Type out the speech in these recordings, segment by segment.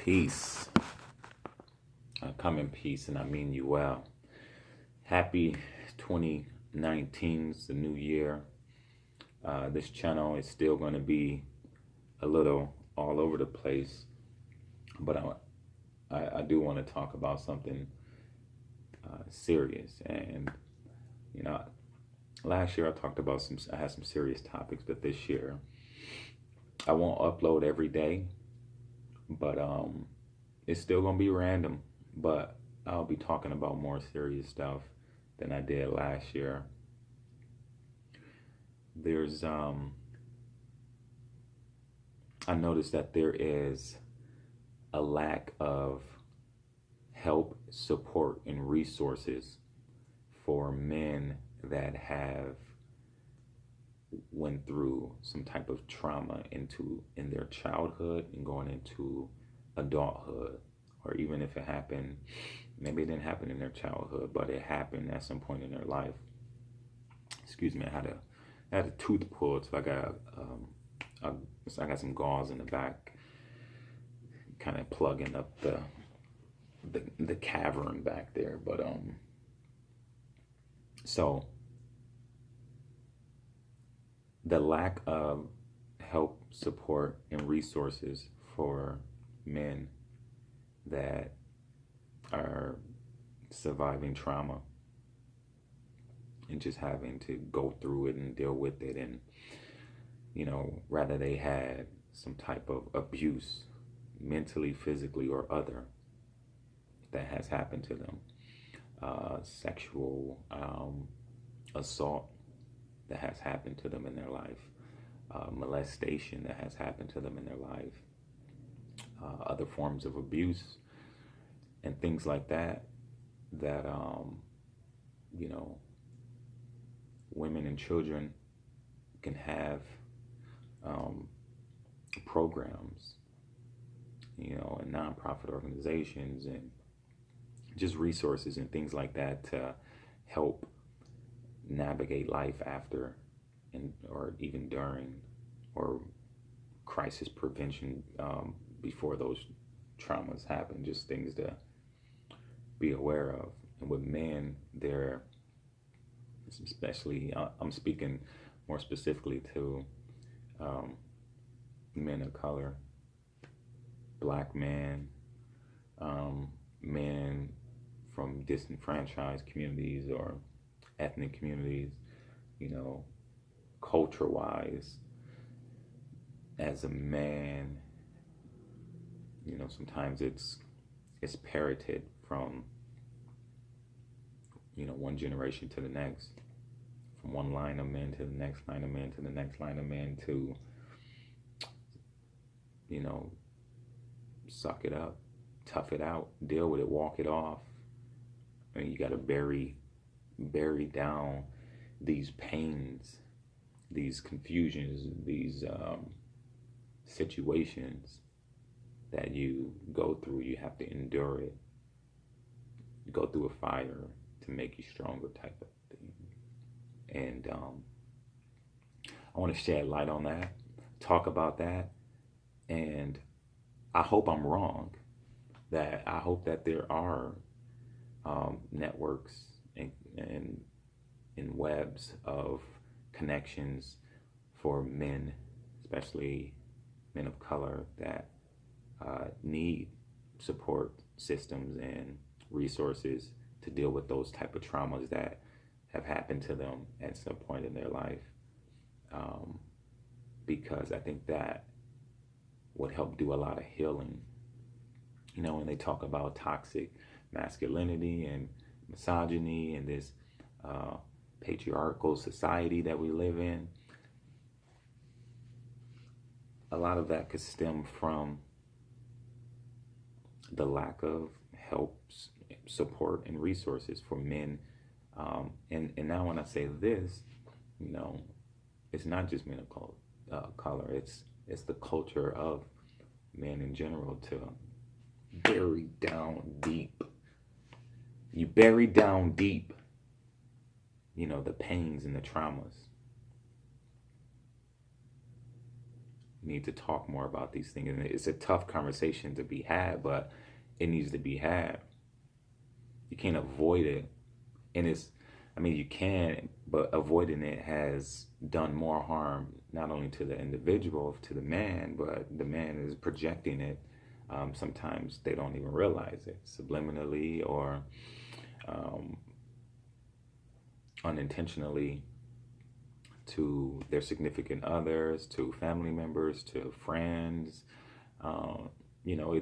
Peace. I come in peace and I mean you well. Happy 2019, it's the new year. This channel is still going to be a little all over the place, but I do want to talk about something serious. And, you know, last year I had some serious topics, but this year I won't upload every day, but it's still going to be random, but I'll be talking about more serious stuff than I did last year. There's I noticed that there is a lack of help, support, and resources for men that have went through some type of trauma in their childhood and going into adulthood, or even if it happened, maybe it didn't happen in their childhood, but it happened at some point in their life. Excuse me, I had a tooth pulled, so I got some gauze in the back, kind of plugging up the cavern back there. But so the lack of help, support, and resources for men that are surviving trauma and just having to go through it and deal with it, and rather they had some type of abuse, mentally, physically, or other, that has happened to them, sexual assault that has happened to them in their life, molestation that has happened to them in their life, other forms of abuse and things like that, women and children can have programs, and nonprofit organizations and just resources and things like that to help navigate life after or even during, or crisis prevention before those traumas happen, just things to be aware of. And with men, they're especially, I'm speaking more specifically to men of color, black men, men from disenfranchised communities or ethnic communities, culture-wise. As a man, sometimes it's parroted from one generation to the next, from one line of men to the next line of men to the next line of men, to suck it up, tough it out, deal with it, walk it off. I mean, you got to bury down these pains, these confusions, these situations that you go through. You have to endure it. You go through a fire to make you stronger, type of thing. And I want to shed light on that, talk about that, and I hope I'm wrong. I hope that there are networks and webs of connections for men, especially men of color, that need support systems and resources to deal with those type of traumas that have happened to them at some point in their life, because I think that would help do a lot of healing. When they talk about toxic masculinity and misogyny and this patriarchal society that we live in, a lot of that could stem from the lack of help, support, and resources for men. And now when I say this, it's not just men of color. It's the culture of men in general to bury down deep. You bury down deep, the pains and the traumas. need to talk more about these things. And it's a tough conversation to be had, but it needs to be had. You can't avoid it. And I mean, you can, but avoiding it has done more harm, not only to the individual, to the man, but the man is projecting it. Sometimes they don't even realize it subliminally or um, unintentionally to their significant others, to family members, to friends. You know,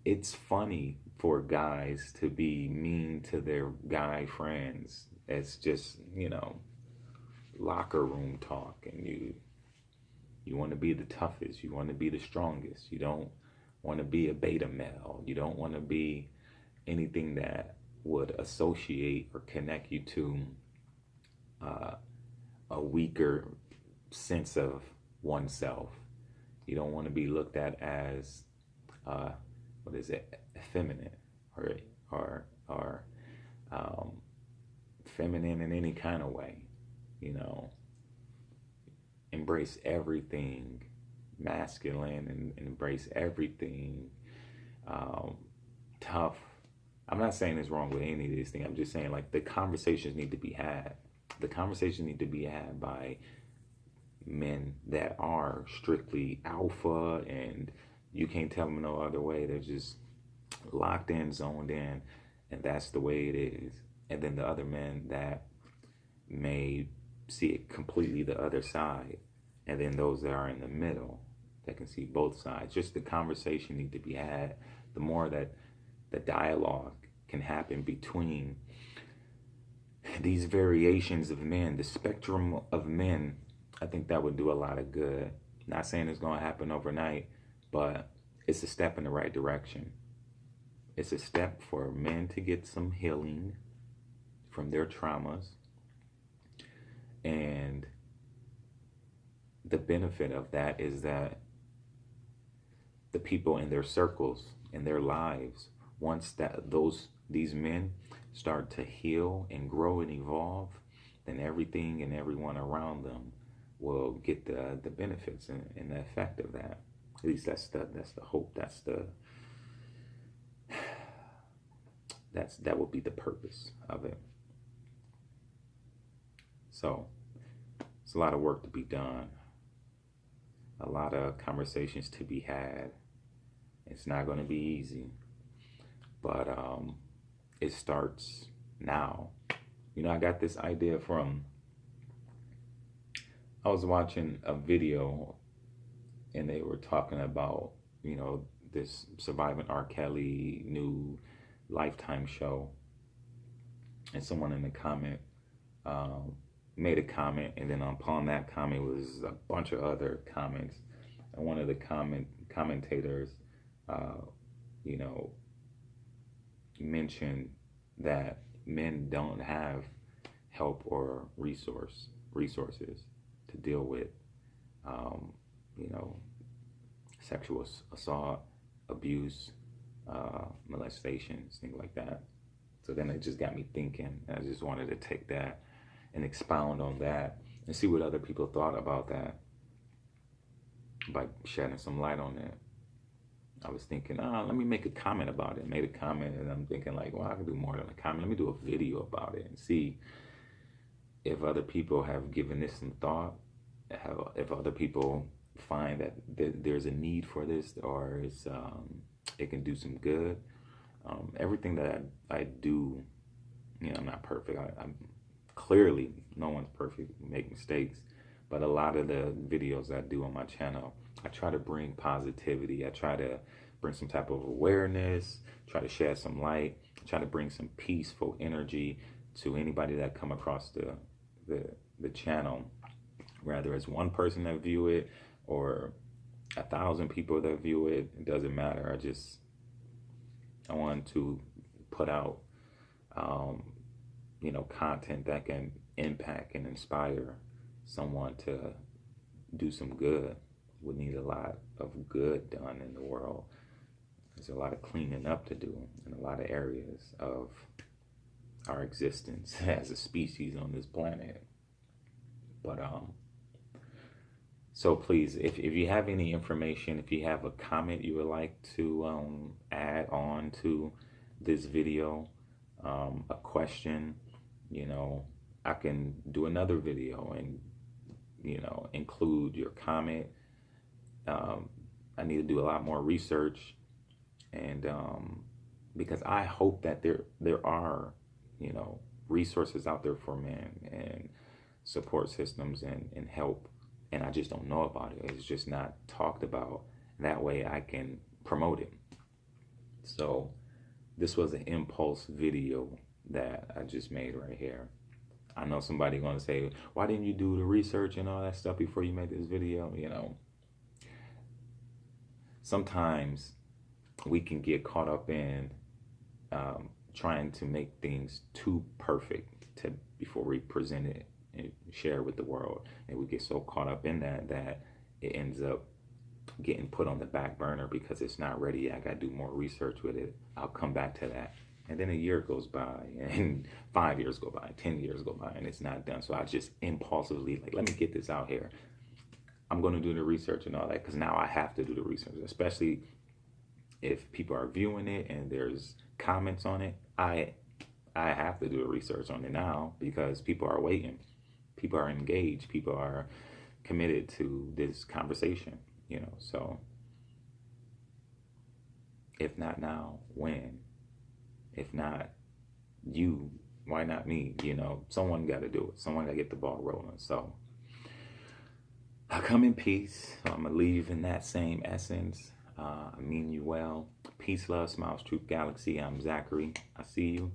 it's funny for guys to be mean to their guy friends. It's just, you know, locker room talk, and you want to be the toughest, you want to be the strongest. You don't want to be a beta male. You don't want to be anything that would associate or connect you to uh, a weaker sense of oneself. You don't want to be looked at as what is it, effeminate or feminine in any kind of way. You know, embrace everything masculine and embrace everything tough. I'm not saying it's wrong with any of these things. I'm just saying, like, the conversations need to be had. The conversations need to be had by men that are strictly alpha, and you can't tell them no other way. They're just locked in, zoned in, and that's the way it is. And then the other men that may see it completely the other side, and then those that are in the middle that can see both sides. Just the conversation need to be had. The more that the dialogue can happen between these variations of men, the spectrum of men, I think that would do a lot of good. Not saying it's going to happen overnight, but it's a step in the right direction. It's a step for men to get some healing from their traumas. And the benefit of that is that the people in their circles, in their lives, once these men start to heal and grow and evolve, then everything and everyone around them will get the benefits and the effect of that. At least that's the hope. That will be the purpose of it. So it's a lot of work to be done, a lot of conversations to be had. It's not going to be easy, but it starts now. You know, I got this idea I was watching a video, and they were talking about, you know, this Surviving R. Kelly new Lifetime show, and someone in the comment made a comment, and then upon that comment was a bunch of other comments, and one of the commentators, you know, mentioned that men don't have help or resources to deal with, you know, sexual assault, abuse, molestations, things like that. So then it just got me thinking, and I just wanted to take that and expound on that and see what other people thought about that by shedding some light on it. I was thinking, let me make a comment about it. Made a comment, and I'm thinking, like, well, I can do more than a comment. Let me do a video about it and see if other people have given this some thought, if other people find that there's a need for this, or it can do some good. Everything that I do, you know, I'm not perfect. I'm clearly, no one's perfect. We make mistakes. But a lot of the videos I do on my channel, I try to bring positivity. I try to bring some type of awareness, try to shed some light, try to bring some peaceful energy to anybody that come across the channel, whether it's one person that view it or 1,000 people that view it. It doesn't matter. I want to put out, you know, content that can impact and inspire someone to do some good. We need a lot of good done in the world. There's a lot of cleaning up to do in a lot of areas of our existence as a species on this planet. But So please, if you have any information, if you have a comment you would like to add on to this video, a question, you know, I can do another video and, you know, include your comment. I need to do a lot more research, and because I hope that there are, you know, resources out there for men and support systems and help, and I just don't know about it. It's just not talked about. That way I can promote it. So this was an impulse video that I just made right here. I know somebody going to say, why didn't you do the research and all that stuff before you made this video? You know, sometimes we can get caught up in trying to make things too perfect before we present it and share it with the world. And we get so caught up in that it ends up getting put on the back burner because it's not ready. I got to do more research with it. I'll come back to that. And then a year goes by, and 5 years go by, 10 years go by, and it's not done. So I just impulsively, like, let me get this out here. I'm going to do the research and all that, because now I have to do the research, especially if people are viewing it and there's comments on it. I have to do the research on it now because people are waiting. People are engaged. People are committed to this conversation, you know. So if not now, when? If not you, why not me? You know, someone got to do it. Someone got to get the ball rolling. So I come in peace. So I'm going to leave in that same essence. I mean you well. Peace, love, smiles, truth, galaxy. I'm Zachary. I see you.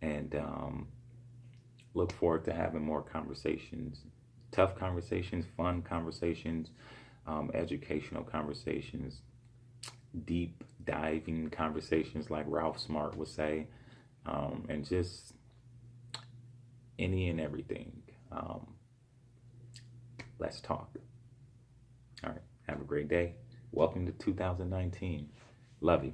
And look forward to having more conversations. Tough conversations, fun conversations, educational conversations, deep diving conversations like Ralph Smart would say, and just any and everything. Let's talk. All right. Have a great day. Welcome to 2019. Love you.